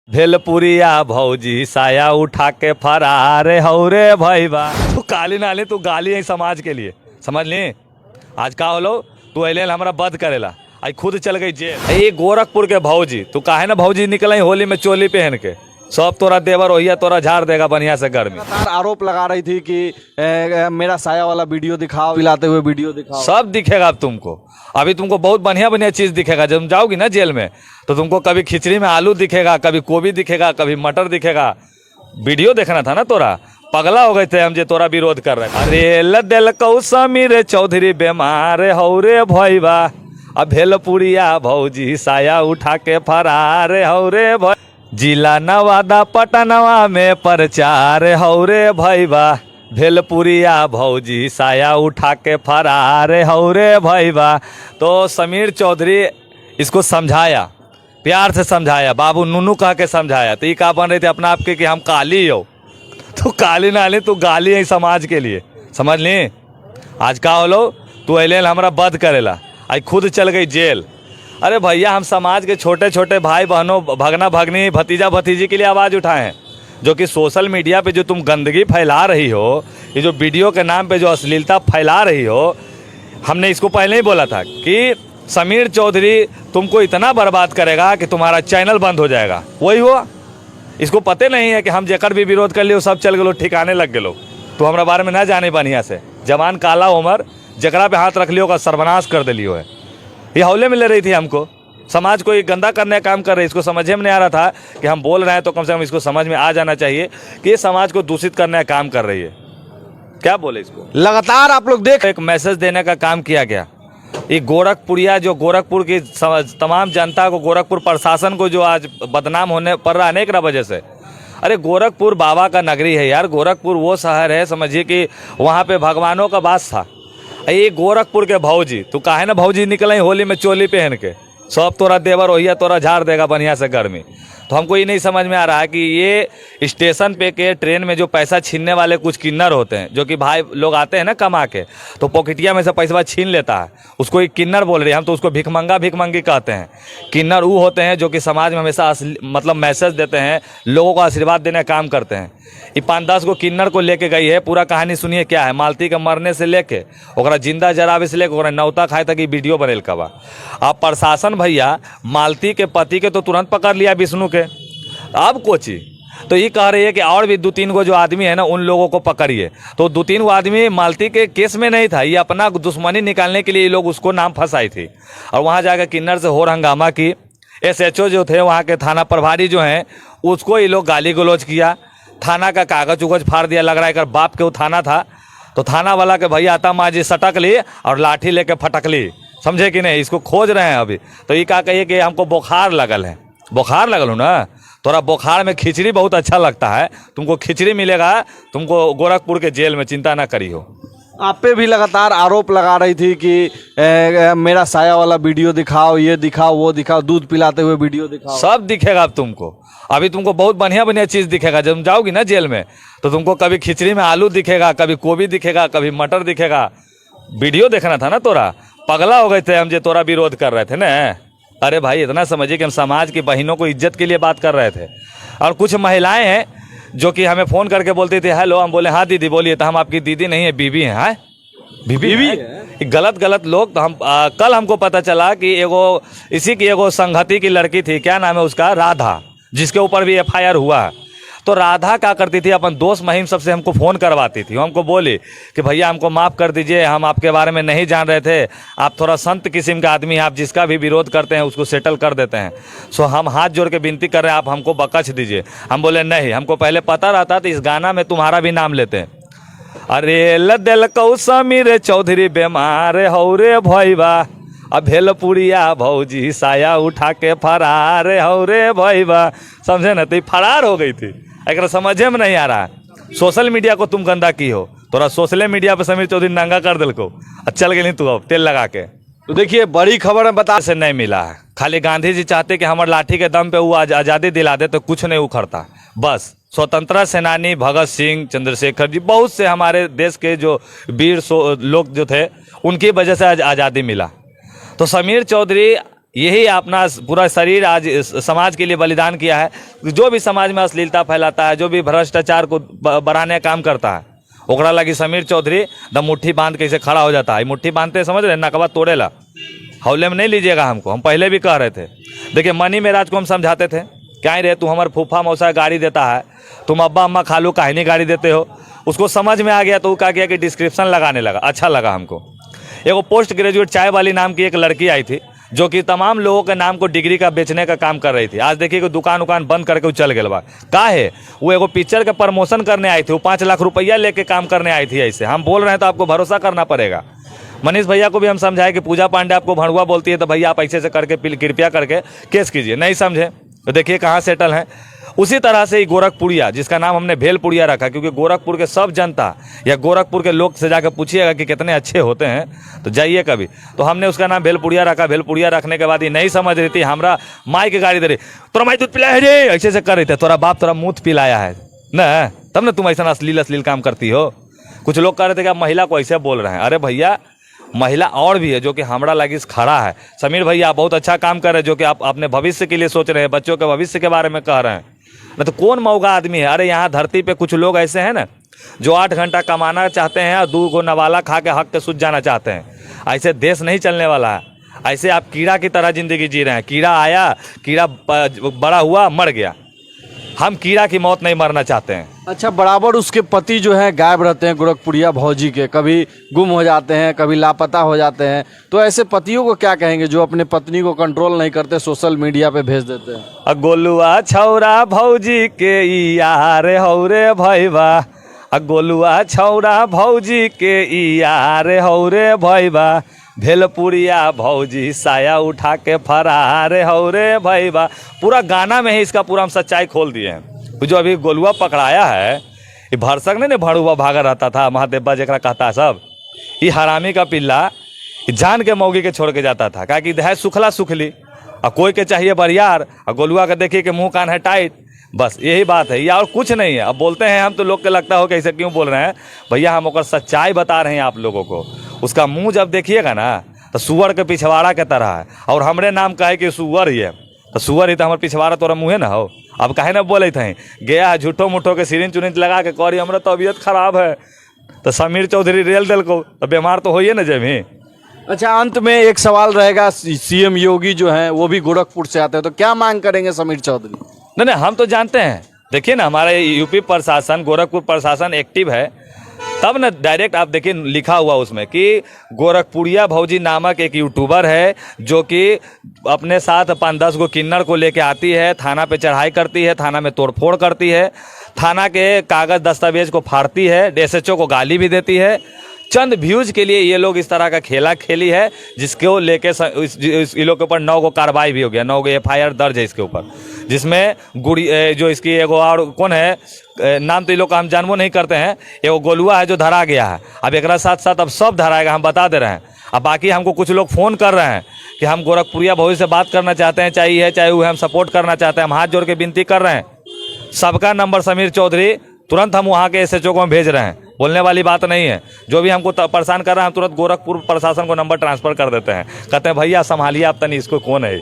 भेलपुरिया भौजी साया उठा के फरार हो रे भैया। तू काली नाली तू गाली है समाज के लिए, समझ ली। आज का होलो तू अले हमारा बद करेला, आई खुद चल गई जेल। ये गोरखपुर के भौजी तू काहे ना भौजी निकल होली में चोली पहन के, सब तोरा देवर होइया तोरा झाड़ देगा बढ़िया से गर्मी। लगातार आरोप लगा रही थी कि मेरा साया वाला वीडियो दिखाओ, पिलाते हुए वीडियो दिखाओ। सब दिखेगा अब तुमको, अभी तुमको बहुत बढ़िया बढ़िया चीज दिखेगा। जब तुम जाओगी ना जेल में तो तुमको कभी खिचड़ी में आलू दिखेगा, कभी गोभी दिखेगा, कभी मटर दिखेगा। वीडियो देखना था ना, तोरा पगला हो गए थे हम जे तोरा विरोध कर रहे। अरे लदल कौ समीर चौधरी बीमार हो रे भैया, अब भेलपुरिया भौजी साया उठा के फरार हो रे भैया। जिला नवादा पटनवा में प्रचार हो रे भैया, भेलपुरिया भौजी साया उठा के फरार हो रे भैया। तो समीर चौधरी इसको समझाया, प्यार से समझाया, बाबू नूनू कह के समझाया। तो ये कहा बन रहे थे अपना आपके कि हम काली हो। तो काली नाली तू गाली है समाज के लिए, समझ ली। आज का होलो तू अले हमारा बद करेला, आई खुद चल गई जेल। अरे भैया हम समाज के छोटे छोटे भाई बहनों, भगना भगनी, भतीजा भतीजी के लिए आवाज़ उठाए हैं। जो कि सोशल मीडिया पे जो तुम गंदगी फैला रही हो, ये जो वीडियो के नाम पे जो अश्लीलता फैला रही हो, हमने इसको पहले ही बोला था कि समीर चौधरी तुमको इतना बर्बाद करेगा कि तुम्हारा चैनल बंद हो जाएगा। वही हुआ। इसको पते नहीं है कि हम जेकर भी विरोध कर लियो सब चल गए, ठिकाने लग गए। तो हमारा बारे में ना जाने बढ़िया से। जवान काला उमर जकरा पे हाथ रख लियो का सर्वनाश कर दिलियो है। ये हौले में ले रही थी हमको, समाज को ये गंदा करने का काम कर रही है। इसको समझ में नहीं आ रहा था कि हम बोल रहे हैं, तो कम से कम इसको समझ में आ जाना चाहिए कि ये समाज को दूषित करने का काम कर रही है। क्या बोले इसको, लगातार आप लोग देख, एक मैसेज देने का काम किया गया। ये गोरखपुरिया जो गोरखपुर की तमाम जनता को, गोरखपुर प्रशासन को जो आज बदनाम होने पड़ रहा है अनेक वजह से। अरे गोरखपुर बाबा का नगरी है यार, गोरखपुर वो शहर है समझिए कि वहाँ पे भगवानों का वास था। ये गोरखपुर के भौजी तू काहे ना भौजी निकल होली में चोली पहन के, सब तोरा देवर होइया तोरा झाड़ देगा बढ़िया से गर्मी। तो हमको ये नहीं समझ में आ रहा है कि ये स्टेशन पे के ट्रेन में जो पैसा छीनने वाले कुछ किन्नर होते हैं, जो कि भाई लोग आते हैं ना कमा के, तो पॉकेटिया में से पैसा छीन लेता है, उसको एक किन्नर बोल रहे हैं हम। तो उसको भिखमंगी कहते हैं। किन्नर वो होते हैं जो कि समाज में हमेशा मतलब मैसेज देते हैं, लोगों को आशीर्वाद देने का काम करते हैं। ये 5-10 को किन्नर को लेके गई है। पूरा कहानी सुनिए क्या है। मालती के मरने से लेके ओकरा जिंदा जरावे से लेके ओकरा नौता खाए तक ये वीडियो बनेल कबा। अब प्रशासन भैया मालती के पति के तो तुरंत पकड़ लिया, विष्णु के। अब कोची तो ये कह रही है कि और भी 2-3 गो जो आदमी है ना उन लोगों को पकड़िए। तो 2-3 गो आदमी मालती के केस में नहीं था, ये अपना दुश्मनी निकालने के लिए ये लोग उसको नाम फंसाई थी। और वहाँ जाकर किन्नर से होर हंगामा की। SHO जो थे वहाँ के थाना प्रभारी जो हैं उसको ये लोग गाली गलौज किया, थाना का कागज उगज फाड़ दिया। लग रहा है कि बाप के वो थाना था, तो थाना वाला के भैया आता माँ जी सटक ली और लाठी लेके फटक ली, समझे कि नहीं। इसको खोज रहे हैं अभी। तो ये क्या कहिए कि हमको बुखार लगल है। बुखार लगल हो ना, तोरा बुखार में खिचड़ी बहुत अच्छा लगता है, तुमको खिचड़ी मिलेगा तुमको गोरखपुर के जेल में, चिंता ना करी हो। आप पे भी लगातार आरोप लगा रही थी कि मेरा साया वाला वीडियो दिखाओ, ये दिखाओ, वो दिखाओ, दूध पिलाते हुए वीडियो दिखाओ। सब दिखेगा अब तुमको, अभी तुमको बहुत बढ़िया बढ़िया चीज दिखेगा। जब तुम जाओगी ना जेल में तो तुमको कभी खिचड़ी में आलू दिखेगा, कभी गोभी दिखेगा, कभी मटर दिखेगा। वीडियो देखना था ना, तोरा पगला हो गए थे हम जे तोरा विरोध कर रहे थे ना। अरे भाई इतना समझिए कि हम समाज की बहनों को इज्जत के लिए बात कर रहे थे। और कुछ महिलाएं हैं जो कि हमें फ़ोन करके बोलती थी हेलो, हम बोले हाँ दीदी बोलिए। तो हम आपकी दीदी नहीं है, बीवी हैं। हाँ बीवी है। गलत लोग। तो हम कल हमको पता चला कि एगो इसी की एगो संगति की लड़की थी, क्या नाम है उसका, राधा, जिसके ऊपर भी FIR हुआ है। तो राधा क्या करती थी, अपन दोस्त महिम सबसे हमको फ़ोन करवाती थी। हमको बोली कि भैया हमको माफ़ कर दीजिए, हम आपके बारे में नहीं जान रहे थे, आप थोड़ा संत किस्म का आदमी हैं, आप जिसका भी विरोध करते हैं उसको सेटल कर देते हैं। सो हम हाथ जोड़ के विनती कर रहे हैं, आप हमको बख्श दीजिए। हम बोले नहीं, हमको पहले पता रहता तो इस गाना में तुम्हारा भी नाम लेते हैं। अरे लदल कौ समीर चौधरी बीमार हो रे भैया, अब भेलपुरिया भौजी साया उठा के फरार हो रे भैया, समझे ना। तो फरार हो गई थी, एक समझे में नहीं आ रहा है। सोशल मीडिया को तुम गंदा की हो, तोरा सोशल मीडिया पे समीर चौधरी नंगा कर दिल को, चल गई तू अब तेल लगा के। तो देखिए बड़ी खबर में बता से नहीं मिला है। खाली गांधी जी चाहते कि हमारे लाठी के दम पे वो आज़ादी दिला दे तो कुछ नहीं उखड़ता। बस स्वतंत्रता सेनानी भगत सिंह, चंद्रशेखर जी, बहुत से हमारे देश के जो वीर लोग जो थे उनकी वजह से आज आज़ादी मिला। तो समीर चौधरी यही अपना पूरा शरीर आज समाज के लिए बलिदान किया है। जो भी समाज में अश्लीलता फैलाता है, जो भी भ्रष्टाचार को बढ़ाने का काम करता है, ओकरा लगी समीर चौधरी द मुट्ठी बांध के इसे खड़ा हो जाता है। मुट्ठी बांधते समझ रहे, नकबा तोड़ेला, हौले में नहीं लीजिएगा हमको। हम पहले भी कह रहे थे, देखिए मनी मेराज को हम समझाते थे, क्या रे तू हमारे फूफा मौसा गाड़ी देता है, तुम अब्बा अम्मा खालू काहिनी गाड़ी देते हो। उसको समझ में आ गया तो वो क्या किया कि डिस्क्रिप्शन लगाने लगा, अच्छा लगा हमको। एगो पोस्ट ग्रेजुएट चाय वाली नाम की एक लड़की आई थी, जो कि तमाम लोगों के नाम को डिग्री का बेचने का काम कर रही थी। आज देखिए कि दुकान उकान बंद करके वो चल गया बा। का है वो एगो पिक्चर का प्रमोशन करने आई थी, वो 5 लाख रुपया लेके काम करने आई थी। ऐसे हम बोल रहे हैं तो आपको भरोसा करना पड़ेगा। मनीष भैया को भी हम समझाए कि पूजा पांडे आपको भड़ुआ बोलती है तो भैया आप ऐसे से करके कृपया करके केस कीजिए, नहीं समझे तो देखिए कहाँ सेटल हैं। उसी तरह से ही गोरखपुरिया, जिसका नाम हमने भेलपुरिया रखा, क्योंकि गोरखपुर के सब जनता या गोरखपुर के लोग से जाकर पूछिएगा कि कितने अच्छे होते हैं तो जाइए कभी, तो हमने उसका नाम भेलपुरिया रखा। भेलपुरिया रखने के बाद ये नहीं समझ रही थी, हमरा माई की गाड़ी दे रही, तोरा माई दूध पिलाया रे, ऐसे से कर रही थे, तोरा बाप तोरा मुँह पिलाया है न, तब न तुम ऐसा अश्लील काम करती हो। कुछ लोग कह रहे थे कि आप महिला को ऐसे बोल रहे हैं। अरे भैया, महिला और भी है जो कि हमरा लगी खड़ा है। समीर भैया आप बहुत अच्छा काम कर रहे हैं, जो कि आप अपने भविष्य के लिए सोच रहे हैं, बच्चों के भविष्य के बारे में कह रहे हैं। न तो कौन मौगा आदमी है। अरे यहाँ धरती पे कुछ लोग ऐसे हैं ना, जो 8 घंटा कमाना चाहते हैं और 2 गो नवाला खा के हक के सूझ जाना चाहते हैं। ऐसे देश नहीं चलने वाला है। ऐसे आप कीड़ा की तरह जिंदगी जी रहे हैं। कीड़ा आया, कीड़ा बड़ा हुआ, मर गया। हम कीड़ा की मौत नहीं मरना चाहते हैं। अच्छा, बराबर उसके पति जो है गायब रहते हैं गोरखपुरिया भौजी के, कभी गुम हो जाते हैं, कभी लापता हो जाते हैं, तो ऐसे पतियों को क्या कहेंगे जो अपने पत्नी को कंट्रोल नहीं करते, सोशल मीडिया पे भेज देते हैं? गोलुआ छौरा भौजी के यार हौ रे भैबा, गोलुआ छौरा भौजी के यार हौ रे भैबा, भेलपुरिया भौजी साया उठा के फरार हौ रे भैबा। पूरा गाना में ही इसका पूरा हम सच्चाई खोल दिए हैं। जो अभी गोलुआ पकड़ाया है, ये भरसक नहीं भड़ुआ भागा रहता था, महादेवा जरा कहता है सब, ये हरामी का पिल्ला जान के मौगी के छोड़ के जाता था, क्या कि है सुखला सुखली, और कोई के चाहिए बरियार, और गोलुआ का देखिए कि मुंह कान है टाइट, बस यही बात है, या और कुछ नहीं है। अब बोलते हैं हम तो लोग के लगता हो कि ऐसे क्यों बोल रहे हैं भैया, हम ओकर सच्चाई बता रहे हैं आप लोगों को। उसका मुंह जब देखिएगा ना तो सुअर के पिछवाड़ा के तरह है, और हमरे नाम कहे कि सुअर ही है, तो सुअर ही तो हमारे पिछवाड़ा तोरा मुँहे ना हो। अब काहे ना बोले थे, गया है झूठो मुठो के सिरिंज उरिंज लगा के करी हमारा तबीयत खराब है, तो समीर चौधरी रेल दिल को, तो बीमार तो होइए ना जमी। अच्छा, अंत में एक सवाल रहेगा, सीएम योगी जो हैं वो भी गोरखपुर से आते हैं, तो क्या मांग करेंगे समीर चौधरी? नहीं, हम तो जानते हैं, देखिए ना हमारे यूपी प्रशासन, गोरखपुर प्रशासन एक्टिव है, तब ना डायरेक्ट आप देखिए लिखा हुआ उसमें कि गोरखपुरिया भौजी नामक एक यूट्यूबर है, जो कि अपने साथ 5-10 गो किन्नर को लेके आती है, थाना पे चढ़ाई करती है, थाना में तोड़फोड़ करती है, थाना के कागज दस्तावेज को फाड़ती है, एसएचओ को गाली भी देती है। चंद व्यूज के लिए ये लोग इस तरह का खेला खेली है, जिसको लेके इस लोग के ऊपर 9 गो कार्रवाई भी हो गया, 9 गो एफआईआर दर्ज है इसके ऊपर, जिसमें गुड़ी जो इसकी एगो और कौन है, नाम तो ये लोग का हम जानबो नहीं करते हैं, एगो गोलुआ है जो धरा गया है। अब एक साथ साथ अब सब धराएगा, हम बता दे रहे हैं। अब बाकी हमको कुछ लोग फ़ोन कर रहे हैं कि हम गोरखपुरिया भौजी से बात करना चाहते हैं, चाहिए चाहे वो हम सपोर्ट करना चाहते हैं। हम हाथ जोड़ के विनती कर रहे हैं, सबका नंबर समीर चौधरी तुरंत हम वहाँ के एसएचओ को हम भेज रहे हैं, बोलने वाली बात नहीं है। जो भी हमको परेशान कर रहा है, हम तुरंत गोरखपुर प्रशासन को नंबर ट्रांसफ़र कर देते हैं, कहते हैं भैया संभालिए आप तनी इसको, कौन है।